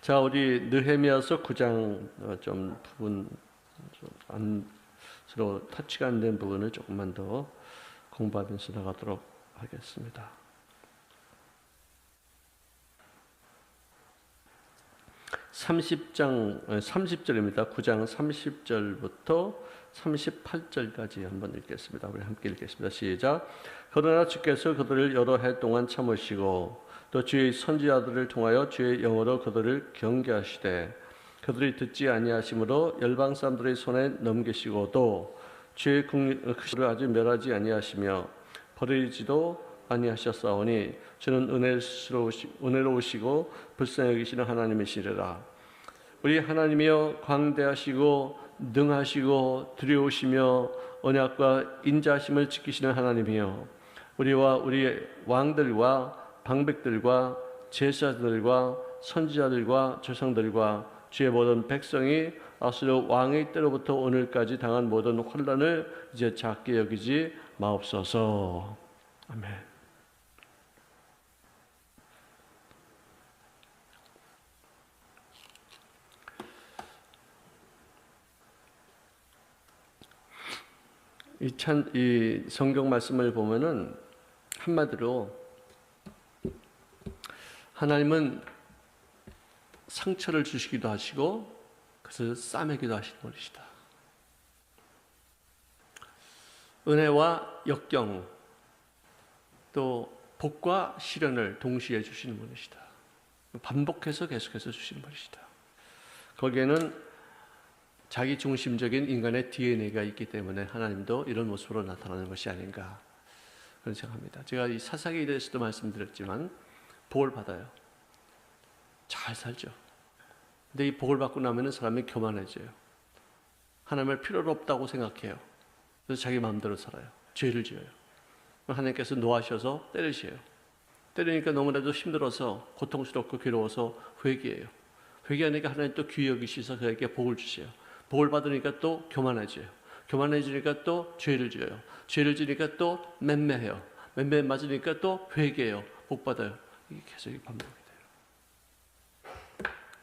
자, 우리 느헤미야서 9장 좀 부분 서로 터치가 안 된 부분을 조금만 더 공부하면서 나가도록 하겠습니다. 30절입니다. 9장 30절부터 38절까지 한번 읽겠습니다. 우리 함께 읽겠습니다. 시작. 그러나 주께서 그들을 여러 해 동안 참으시고 또 주의 선지자들을 통하여 주의 영어로 그들을 경계하시되 그들이 듣지 아니하심으로 열방 사람들의 손에 넘기시고도 주의 국리를 아주 멸하지 아니하시며 버리지도 아니하셨사오니 주는 은혜로우시고 불쌍히 여기시는 하나님이시리라. 우리 하나님이여 광대하시고 능하시고 두려우시며 언약과 인자하심을 지키시는 하나님이여 우리와 우리 왕들과 방백들과 제사들과 선지자들과 조상들과 주의 모든 백성이 아수르 왕의 때로부터 오늘까지 당한 모든 환난을 이제 작게 여기지 마옵소서. 아멘. 이 성경 말씀을 보면은 한마디로 하나님은 상처를 주시기도 하시고 그것을 싸매기도 하시는 분이시다. 은혜와 역경 또 복과 시련을 동시에 주시는 분이시다. 반복해서 계속해서 주시는 분이시다. 거기에는 자기 중심적인 인간의 DNA가 있기 때문에 하나님도 이런 모습으로 나타나는 것이 아닌가 그런 생각합니다. 제가 이 사사기에 대해서도 말씀드렸지만 복을 받아요. 잘 살죠. 근데 이 복을 받고 나면 사람이 교만해져요. 하나님을 필요로 없다고 생각해요. 그래서 자기 마음대로 살아요. 죄를 지어요. 하나님께서 노하셔서 때리셔요. 때리니까 너무나도 힘들어서 고통스럽고 괴로워서 회개해요. 회개하니까 하나님 또 귀히 여기셔서 그에게 복을 주세요. 복을 받으니까 또 교만해져요. 교만해지니까 또 죄를 지어요. 죄를 지니까 또 맴매해요. 맴매 맞으니까 또 회개해요. 복 받아요. 이게 계속 반복이 돼요.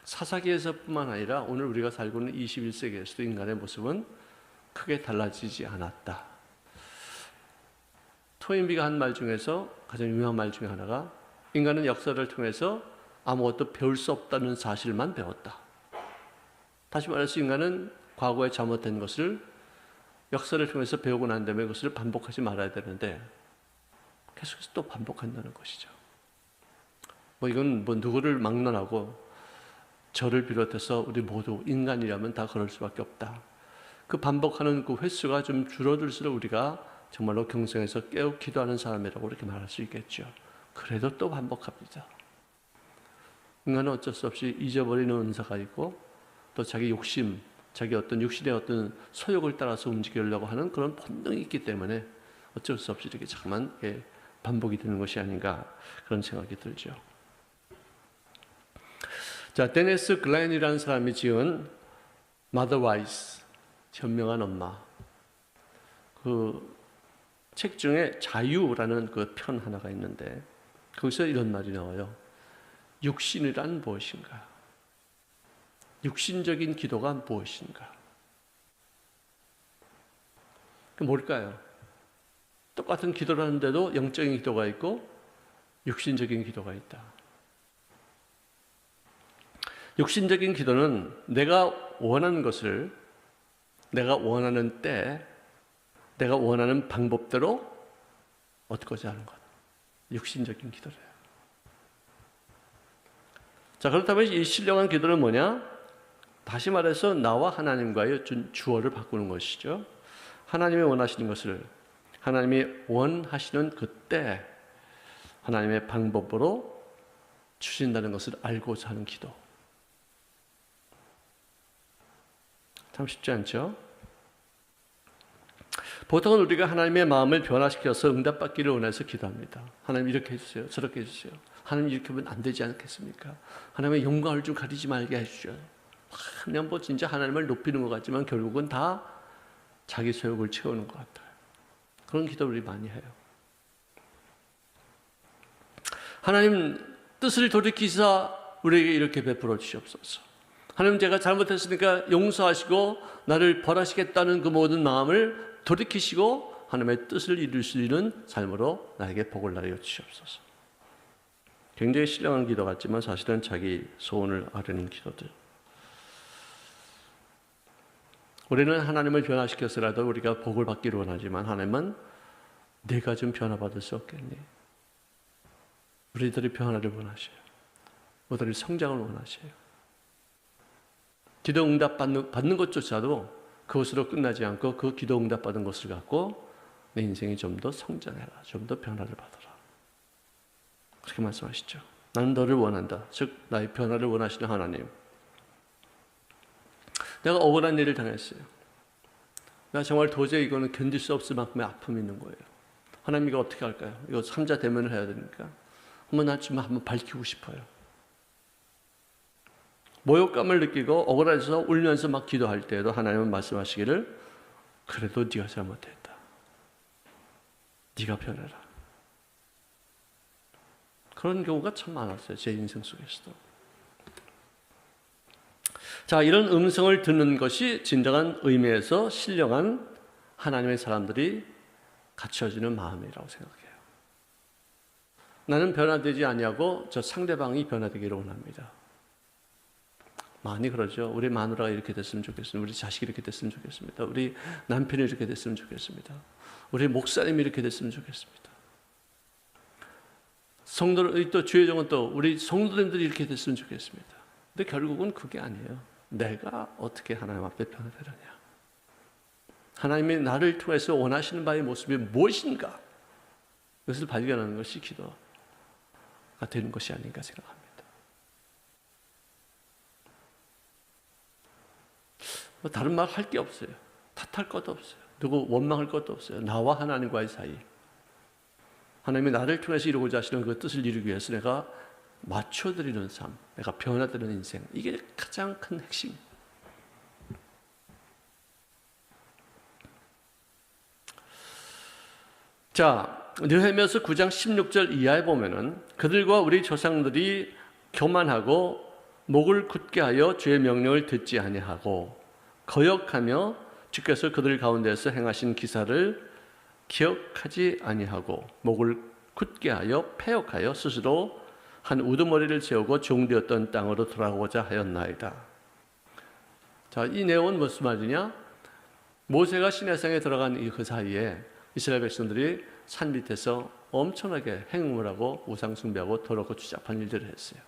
사사기에서뿐만 아니라 오늘 우리가 살고 있는 21세기에서도 인간의 모습은 크게 달라지지 않았다. 토인비가 한 말 중에서 가장 유명한 말 중에 하나가 인간은 역사를 통해서 아무것도 배울 수 없다는 사실만 배웠다. 다시 말해서 인간은 과거에 잘못된 것을 역사를 통해서 배우고 난 다음에 그것을 반복하지 말아야 되는데 계속해서 또 반복한다는 것이죠. 이건 누구를 막론하고 저를 비롯해서 우리 모두 인간이라면 다 그럴 수밖에 없다. 그 반복하는 그 횟수가 좀 줄어들수록 우리가 정말로 경성에서 깨어 기도하는 사람이라고 이렇게 말할 수 있겠죠. 그래도 또 반복합니다. 인간은 어쩔 수 없이 잊어버리는 은사가 있고 또 자기 욕심, 자기 어떤 육신의 어떤 소욕을 따라서 움직이려고 하는 그런 본능이 있기 때문에 어쩔 수 없이 이렇게 자꾸만 반복이 되는 것이 아닌가 그런 생각이 들죠. 자, 데니스 글렌이라는 사람이 지은 Mother Wise, 현명한 엄마. 그 책 중에 자유라는 그 편 하나가 있는데 거기서 이런 말이 나와요. 육신이란 무엇인가? 육신적인 기도가 무엇인가? 그 뭘까요? 똑같은 기도를 하는데도 영적인 기도가 있고 육신적인 기도가 있다. 육신적인 기도는 내가 원하는 것을 내가 원하는 때 내가 원하는 방법대로 얻고자 하는 것. 육신적인 기도래요. 자, 그렇다면 이 신령한 기도는 뭐냐? 다시 말해서 나와 하나님과의 주어를 바꾸는 것이죠. 하나님이 원하시는 것을 하나님이 원하시는 그때 하나님의 방법으로 주신다는 것을 알고자 하는 기도. 참 쉽지 않죠? 보통은 우리가 하나님의 마음을 변화시켜서 응답받기를 원해서 기도합니다. 하나님 이렇게 해주세요. 저렇게 해주세요. 하나님 이렇게 하면 안 되지 않겠습니까? 하나님의 영광을 좀 가리지 말게 해주셔. 그냥 진짜 하나님을 높이는 것 같지만 결국은 다 자기 소욕을 채우는 것 같아요. 그런 기도를 우리 많이 해요. 하나님 뜻을 돌이키사 우리에게 이렇게 베풀어 주시옵소서. 하나님, 제가 잘못했으니까 용서하시고 나를 벌하시겠다는 그 모든 마음을 돌이키시고 하나님의 뜻을 이룰 수 있는 삶으로 나에게 복을 나려 주시옵소서. 굉장히 신령한 기도 같지만 사실은 자기 소원을 아뢰는 기도들. 우리는 하나님을 변화시켜서라도 우리가 복을 받기를 원하지만 하나님은 내가 좀 변화받을 수 없겠니? 우리들이 변화를 원하셔요. 우리들이 성장을 원하셔요. 기도 응답 받는 것조차도 그것으로 끝나지 않고 그 기도 응답 받은 것을 갖고 내 인생이 좀 더 성장해라. 좀 더 변화를 받아라. 그렇게 말씀하시죠. 나는 너를 원한다. 즉 나의 변화를 원하시는 하나님. 내가 억울한 일을 당했어요. 나 정말 도저히 이거는 견딜 수 없을 만큼의 아픔이 있는 거예요. 하나님 이거 어떻게 할까요? 이거 삼자 대면을 해야 되니까 한번 밝히고 싶어요. 모욕감을 느끼고 억울해서 울면서 막 기도할 때에도 하나님은 말씀하시기를 그래도 네가 잘못했다. 네가 변해라. 그런 경우가 참 많았어요. 제 인생 속에서도. 자, 이런 음성을 듣는 것이 진정한 의미에서 신령한 하나님의 사람들이 갖춰지는 마음이라고 생각해요. 나는 변화되지 아니하고 저 상대방이 변화되기를 원합니다. 많이 그러죠. 우리 마누라가 이렇게 됐으면 좋겠습니다. 우리 자식이 이렇게 됐으면 좋겠습니다. 우리 남편이 이렇게 됐으면 좋겠습니다. 우리 목사님이 이렇게 됐으면 좋겠습니다. 성도들, 또 주의 종은 또 우리 성도님들이 이렇게 됐으면 좋겠습니다. 근데 결국은 그게 아니에요. 내가 어떻게 하나님 앞에 변화되느냐. 하나님이 나를 통해서 원하시는 바의 모습이 무엇인가. 그것을 발견하는 것이 기도가 되는 것이 아닌가 생각합니다. 다른 말 할 게 없어요. 탓할 것도 없어요. 누구 원망할 것도 없어요. 나와 하나님과의 사이. 하나님이 나를 통해서 이루고자 하시는 그 뜻을 이루기 위해서 내가 맞춰드리는 삶, 내가 변화되는 인생, 이게 가장 큰 핵심. 자, 느헤미야서 9장 16절 이하에 보면은 그들과 우리 조상들이 교만하고 목을 굳게 하여 주의 명령을 듣지 아니하고 거역하며 주께서 그들 가운데서 행하신 기사를 기억하지 아니하고 목을 굳게 하여 패역하여 스스로 한 우두머리를 세우고 종되었던 땅으로 돌아오고자 하였나이다. 자, 이 내용은 무슨 말이냐? 모세가 시내산에 들어간 그 사이에 이스라엘 백성들이 산 밑에서 엄청나게 행음을 하고 우상 숭배하고 더럽고 추잡한 일들을 했어요.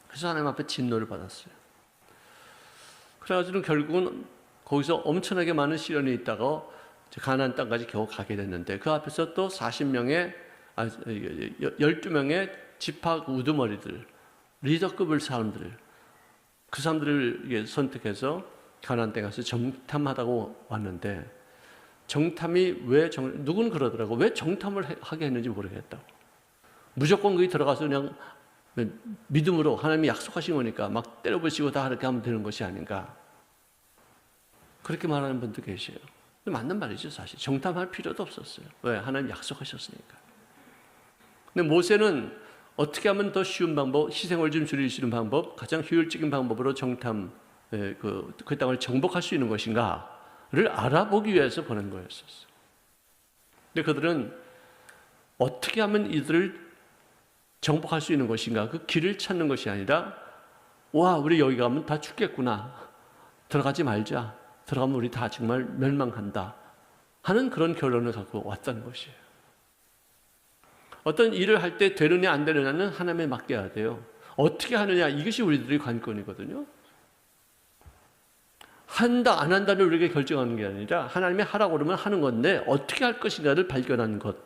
그래서 하나님 앞에 진노를 받았어요. 그래가지고 결국은 거기서 엄청나게 많은 시련이 있다가 가나안 땅까지 겨우 가게 됐는데 그 앞에서 또 12명의 지파 우두머리들, 리더급의 사람들, 그 사람들을 선택해서 가나안 땅에 가서 정탐하다고 왔는데 정탐이 누구는 그러더라고. 왜 정탐을 하게 했는지 모르겠다고. 무조건 거기 들어가서 그냥 믿음으로 하나님이 약속하신 거니까 막 때려부시고 다 그렇게 하면 되는 것이 아닌가. 그렇게 말하는 분도 계세요. 맞는 말이죠, 사실. 정탐할 필요도 없었어요. 왜? 하나님 약속하셨으니까. 근데 모세는 어떻게 하면 더 쉬운 방법, 희생을 좀 줄일 수 있는 방법, 가장 효율적인 방법으로 그 땅을 정복할 수 있는 것인가를 알아보기 위해서 보낸 거였었어요. 근데 그들은 어떻게 하면 이들을 정복할 수 있는 것인가, 그 길을 찾는 것이 아니라, 와, 우리 여기 가면 다 죽겠구나. 들어가지 말자. 들어가면 우리 다 정말 멸망한다. 하는 그런 결론을 갖고 왔다는 것이에요. 어떤 일을 할 때 되느냐 안 되느냐는 하나님에 맡겨야 돼요. 어떻게 하느냐, 이것이 우리들의 관건이거든요. 한다 안 한다를 우리에게 결정하는 게 아니라 하나님이 하라고 그러면 하는 건데 어떻게 할 것인가를 발견하는 것,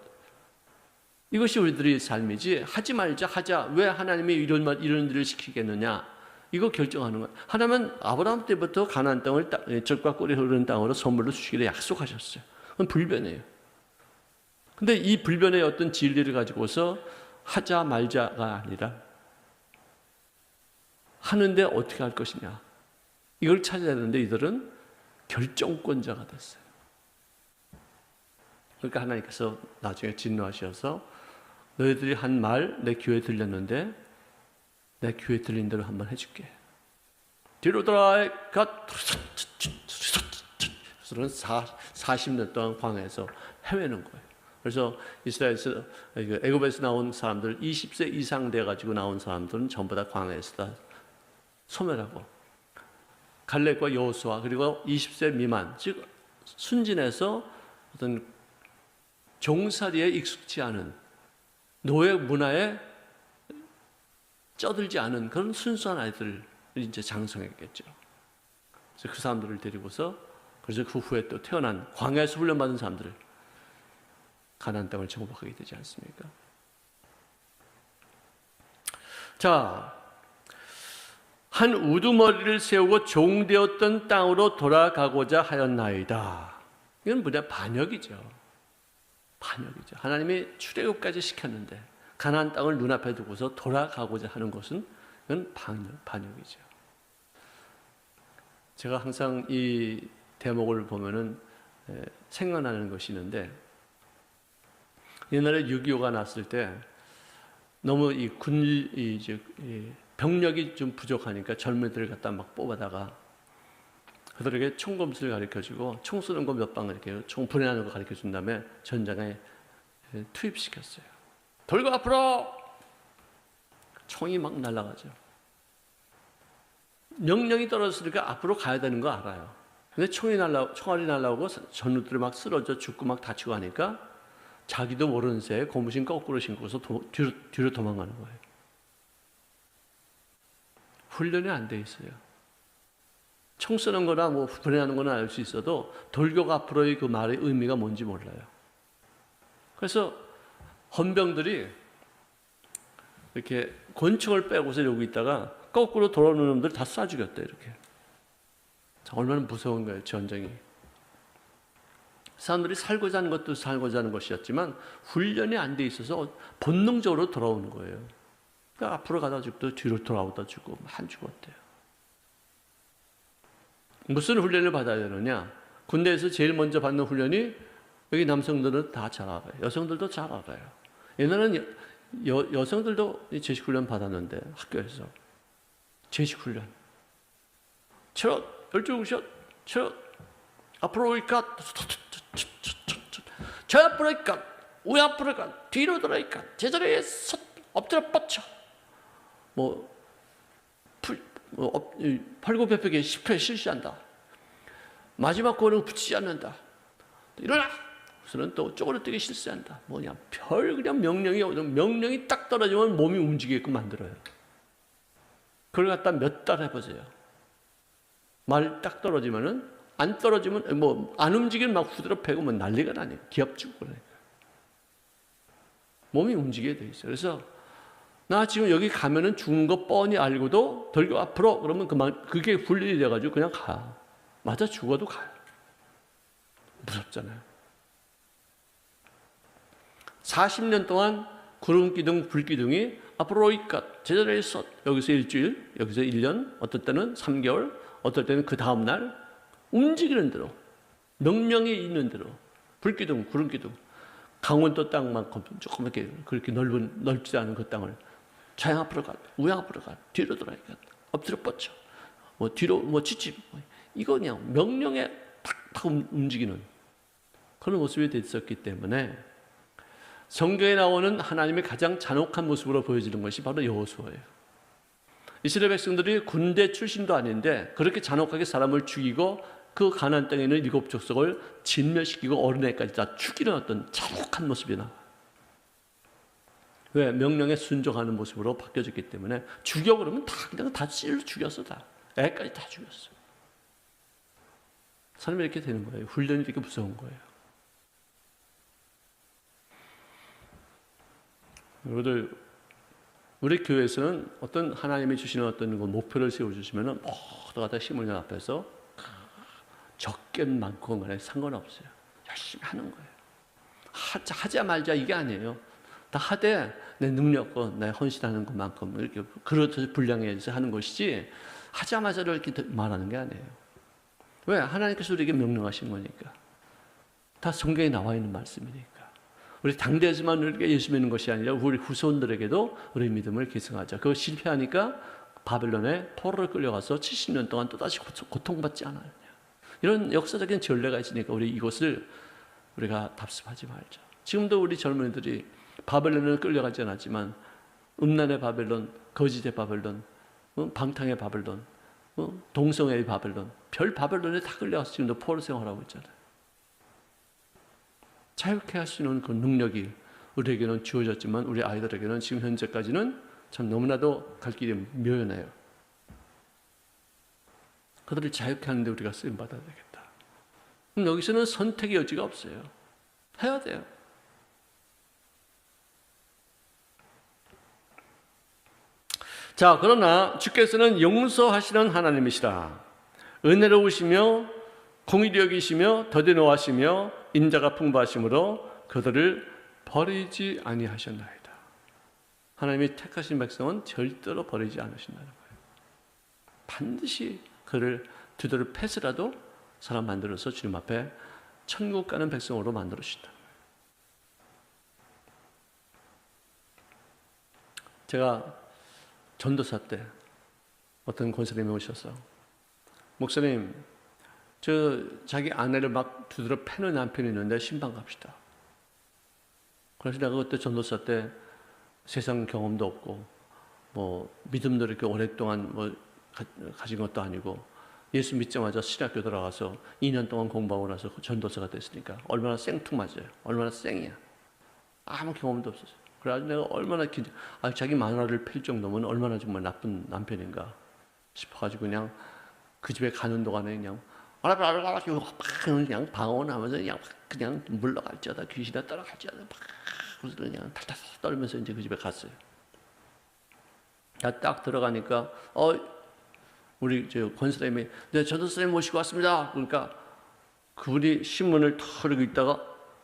이것이 우리들의 삶이지, 하지 말자 하자, 왜 하나님이 이런 일을 시키겠느냐, 이거 결정하는 것. 하나님은 아브라함 때부터 가나안 땅을 젖과 꿀이 흐르는 땅으로 선물로 주시기를 약속하셨어요. 그건 불변이에요. 근데 이 불변의 어떤 진리를 가지고서 하자 말자가 아니라 하는데 어떻게 할 것이냐, 이걸 찾아야 되는데 이들은 결정권자가 됐어요. 그러니까 하나님께서 나중에 진노하셔서 너희들이 한 말 내 귀에 들렸는데 내 귀에 들린 대로 한번 해줄게. 뒤로 돌아가. 그래서 40년 동안 광야에서 헤매는 거예요. 그래서 이스라엘에서 애굽에서 나온 사람들 20세 이상 돼가지고 나온 사람들은 전부 다 광야에서 다 소멸하고, 갈렙과 여호수아 그리고 20세 미만, 즉 순진해서 어떤 종살이에 익숙지 않은, 노예 문화에 쩌들지 않은 그런 순수한 아이들을 이제 장성했겠죠. 그래서 그 사람들을 데리고서, 그래서 그 후에 또 태어난 광야에서 훈련받은 사람들을 가나안 땅을 정복하게 되지 않습니까? 자, 한 우두머리를 세우고 종되었던 땅으로 돌아가고자 하였나이다. 이건 뭐냐? 반역이죠. 반역이죠. 하나님이 출애굽까지 시켰는데 가나안 땅을 눈앞에 두고서 돌아가고자 하는 것은 이건 반역이죠. 제가 항상 이 대목을 보면은 생각나는 것이 있는데, 옛날에 6.25가 났을 때 너무 이 병력이 좀 부족하니까 젊은이들을 갖다 막 뽑아다가 그들에게 총검술을 가르쳐주고 총 쏘는 거 몇 방 이렇게 총 분해하는 거 가르쳐준 다음에 전장에 투입시켰어요. 돌고 앞으로! 총이 막 날아가죠. 명령이 떨어졌으니까 앞으로 가야 되는 거 알아요. 근데 총알이 날아오고 전우들이 막 쓰러져 죽고 막 다치고 하니까 자기도 모르는 새에 고무신 거꾸로 신고서 뒤로 도망가는 거예요. 훈련이 안 돼 있어요. 총 쏘는 거나 뭐 분해하는 거나 알 수 있어도 돌격 앞으로의 그 말의 의미가 뭔지 몰라요. 그래서 헌병들이 이렇게 권총을 빼고서 여기 있다가 거꾸로 돌아오는 놈들 다 쏴 죽였대, 이렇게. 얼마나 무서운 거예요, 전쟁이. 사람들이 살고자 하는 것도 살고자 하는 것이었지만 훈련이 안 돼 있어서 본능적으로 돌아오는 거예요. 그러니까 앞으로 가다 죽고 뒤로 돌아오다 죽고 한 죽었대요. 무슨 훈련을 받아야 되느냐? 군대에서 제일 먼저 받는 훈련이, 여기 남성들은 다 잘 알아요. 여성들도 잘 알아요. 옛날에는 여성들도 제식훈련 받았는데, 학교에서 제식훈련. 체력, 열중샷, 체력, 앞으로 오니까 저 앞으로 오니까 우회 앞으로 가, 뒤로 돌아니까 제자리에 엎드려 뻗쳐. 팔굽혀펴기 10회 실시한다. 마지막 거는 붙이지 않는다. 일어나! 그래서는 또 쪼그려뜨기 실시한다. 뭐냐, 그냥 명령이 딱 떨어지면 몸이 움직이게끔 만들어요. 그걸 갖다 몇 달 해보세요. 말 딱 떨어지면은, 안 떨어지면, 안 움직이면 막 후드러 패고 난리가 나네요. 기합주고 그러니까. 몸이 움직이게 돼 있어요. 그래서, 나 지금 여기 가면은 죽는 거 뻔히 알고도 돌고 앞으로 그러면 그게 훈련이 돼가지고 그냥 가. 맞아 죽어도 가요. 무섭잖아요. 40년 동안 구름기둥, 불기둥이 앞으로 오니까 제자리에 서, 여기서 일주일, 여기서 1년, 어떨 때는 3개월, 어떨 때는 그 다음날 움직이는 대로, 명령이 있는 대로, 불기둥, 구름기둥, 강원도 땅만큼 조금 이렇게 그렇게 넓지 않은 그 땅을 좌양 앞으로 가, 우양 앞으로 가, 뒤로 돌아가, 엎드려 뻗쳐, 뒤로 찌찌, 이거 그냥 명령에 탁탁 움직이는 그런 모습이 됐었기 때문에 성경에 나오는 하나님의 가장 잔혹한 모습으로 보여지는 것이 바로 여호수아예요. 이스라엘 백성들이 군대 출신도 아닌데 그렇게 잔혹하게 사람을 죽이고 그 가나안 땅에 있는 7 족속을 진멸시키고 어린애까지 다 죽이는 어떤 잔혹한 모습이 나와요. 왜? 명령에 순종하는 모습으로 바뀌어졌기 때문에 죽여 그러면 그냥 다 찔러 죽였어. 다 애까지 다 죽였어. 사람이 이렇게 되는 거예요. 훈련이 이렇게 무서운 거예요. 여러분들, 우리 교회에서는 어떤 하나님이 주시는 어떤 목표를 세워주시면은 모두가 다 힘을 앞에서 적게 많고 간에 상관없어요. 열심히 하는 거예요. 하자 말자 이게 아니에요. 다 하되 내 능력과 내 헌신하는 것만큼 이렇게 그렇듯 분량해서 하는 것이지 하자마자를 이렇게 말하는 게 아니에요. 왜? 하나님께서 우리에게 명령하신 거니까. 다 성경에 나와 있는 말씀이니까. 우리 당대에서만 우리가 예수 믿는 것이 아니라 우리 후손들에게도 우리 믿음을 계승하자. 그거 실패하니까 바벨론에 포로를 끌려가서 70년 동안 또다시 고통받지 않아요. 이런 역사적인 전례가 있으니까 우리 이것을 우리가 답습하지 말자. 지금도 우리 젊은이들이 바벨론을 끌려가지 않았지만 음란의 바벨론, 거짓의 바벨론, 방탕의 바벨론, 동성애의 바벨론, 별 바벨론에 다 끌려가서 지금도 포로 생활하고 있잖아요. 자유케 할 수 있는 그 능력이 우리에게는 주어졌지만 우리 아이들에게는 지금 현재까지는 참 너무나도 갈 길이 묘연해요. 그들을 자유케 하는데 우리가 쓰임받아야 되겠다. 그럼 여기서는 선택의 여지가 없어요. 해야 돼요. 자, 그러나 주께서는 용서하시는 하나님이시라. 은혜로우시며 공의를 여기시며 더디 노하시며 인자가 풍부하심으로 그들을 버리지 아니하셨나이다. 하나님이 택하신 백성은 절대로 버리지 않으신다는 거예요. 반드시 그를 두드려 패스라도 사람 만들어서 주님 앞에 천국 가는 백성으로 만들어주신다. 제가 전도사 때 어떤 권사님이 오셔서 목사님, 저 자기 아내를 막 두드려 패는 남편이 있는데 신방 갑시다. 그래서 내가 그때 전도사 때 세상 경험도 없고 뭐 믿음도 이렇게 오랫동안 뭐 가진 것도 아니고 예수 믿자마자 신학교 들어가서 2년 동안 공부하고 나서 전도사가 됐으니까 얼마나 생뚱맞아요. 얼마나 생이야. 아무 경험도 없었어요. 그래가지고 내가 얼마나 자기 마누라를 팰 정도면 얼마나 정말 나쁜 남편인가 싶어가지고 그냥 그 집에 가는 동안에 그냥 그냥 방언하면서 그냥 물러갈지어다 귀신이 따라갈지어다 그래서 그냥 탈탈 떨면서 이제 그 집에 갔어요. 딱 들어가니까 우리 저 권사님이 네, 전도사님 모시고 왔습니다. 그러니까 그분이 신문을 탁 읽고 있다가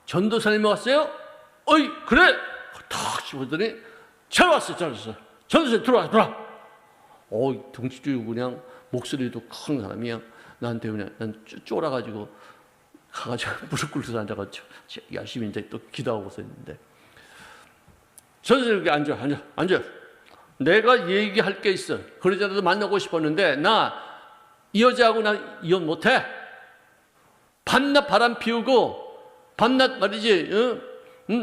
전도사님이 왔어요? 어이 그래? 탁 씹었더니 잘 왔어요. 전도사님 들어와. 덩치 쥐고 그냥 목소리도 큰 사람이 그냥 나한테 그냥 난 쫄아가지고 가가지고 무릎 꿇고서 앉아가지고 열심히 이제 또 기도하고서 있는데 전도사님 여기 앉아. 내가 얘기할 게 있어. 그러자라도 만나고 싶었는데 나 이 여자하고 나 이혼 못해. 밤낮 바람 피우고 밤낮 말이지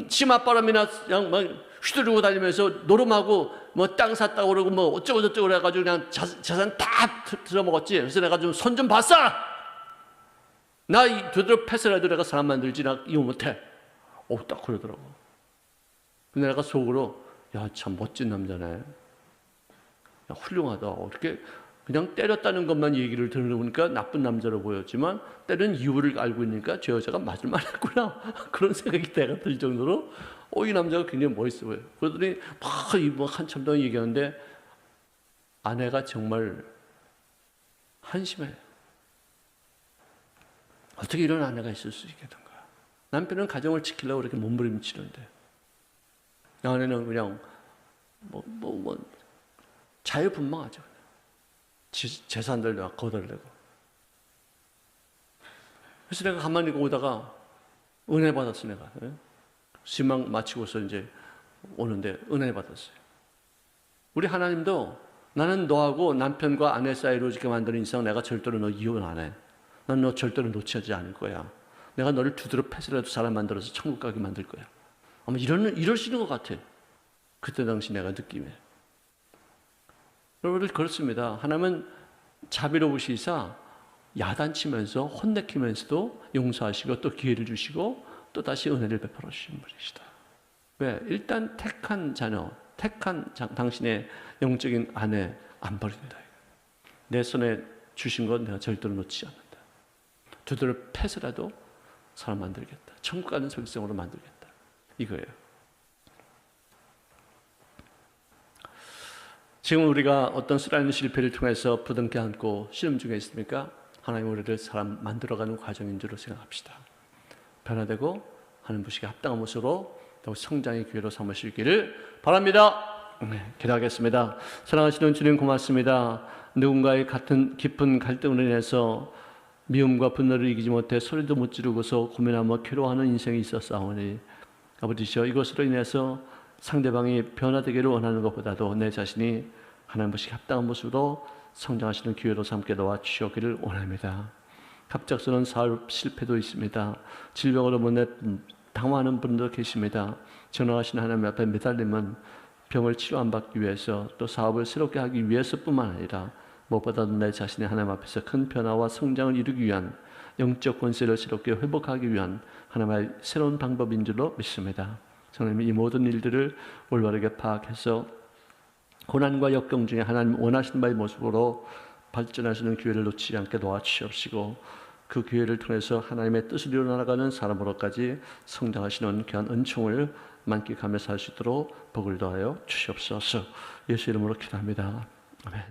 치맛바람이나 그냥 막 휘두르고 다니면서 노름하고 뭐 땅 샀다고 그러고 뭐 어쩌고 저쩌고 그래가지고 그냥 재산 다 들어먹었지. 그래서 내가 좀 손 좀 봤어. 나 되도록 패스라도 내가 사람 만들지 나 이혼 못해. 딱 그러더라고. 근데 내가 속으로 야 참 멋진 남자네. 야, 훌륭하다. 어떻게 그냥 때렸다는 것만 얘기를 들으니까 나쁜 남자로 보였지만 때린 이유를 알고 있으니까 저 여자가 맞을 만했구나. 그런 생각이 내가 들 정도로 이 남자가 굉장히 멋있어 보여요. 그러더니 막 한참 동안 얘기하는데 아내가 정말 한심해요. 어떻게 이런 아내가 있을 수 있겠던가. 남편은 가정을 지키려고 이렇게 몸부림치는데 아내는 그냥 자유분방하죠. 재산들 막 거덜내고. 그래서 내가 가만히 오다가 은혜 받았어. 내가 신방 마치고서 이제 오는데 은혜 받았어요. 우리 하나님도 나는 너하고 남편과 아내 사이로 이렇게 만드는 이상 내가 절대로 너 이혼 안 해. 난 너 절대로 놓치지 않을 거야. 내가 너를 두드려 패스라도 사람 만들어서 천국 가게 만들 거야. 아마 이러시는 것 같아. 그때 당시 내가 느낌에. 여러분들 그렇습니다. 하나님은 자비로우시사 야단치면서 혼내키면서도 용서하시고 또 기회를 주시고 또 다시 은혜를 베풀어 주시는 분이시다. 왜? 일단 택한 자녀, 택한 당신의 영적인 아내 안 버린다. 내 손에 주신 건 내가 절대로 놓지 않는다. 두드려 패서라도 사람 만들겠다. 천국 가는 백성으로 만들겠다. 이거예요. 지금 우리가 어떤 쓰라린 실패를 통해서 부둥켜 안고 시험 중에 있습니까? 하나님 우리를 사람 만들어가는 과정인 줄로 생각합시다. 변화되고 하는 분에게 합당한 모습으로 더욱 성장의 기회로 삼으시기를 바랍니다. 기도하겠습니다. 사랑하시는 주님 고맙습니다. 누군가의 같은 깊은 갈등으로 인해서 미움과 분노를 이기지 못해 소리도 못 지르고서 고민하며 괴로워하는 인생이 있었사오니 아버지시여, 이것으로 인해서 상대방이 변화되기를 원하는 것보다도 내 자신이 하나님 보시기 합당한 모습으로 성장하시는 기회로 삼게 도와주시기를 원합니다. 갑작스러운 사업 실패도 있습니다. 질병으로 문에 당황하는 분도 계십니다. 전능하신 하나님 앞에 매달림은 병을 치료 안 받기 위해서, 또 사업을 새롭게 하기 위해서뿐만 아니라 무엇보다도 내 자신이 하나님 앞에서 큰 변화와 성장을 이루기 위한, 영적 권세를 새롭게 회복하기 위한 하나님의 새로운 방법인 줄로 믿습니다. 하나님, 이 모든 일들을 올바르게 파악해서 고난과 역경 중에 하나님 원하시는 바의 모습으로 발전하시는 기회를 놓치지 않게 도와주시옵시고, 그 기회를 통해서 하나님의 뜻을 이루어나가는 사람으로까지 성장하시는 귀한 은총을 만끽하며 살 수 있도록 복을 더하여 주시옵소서. 예수 이름으로 기도합니다. 아멘.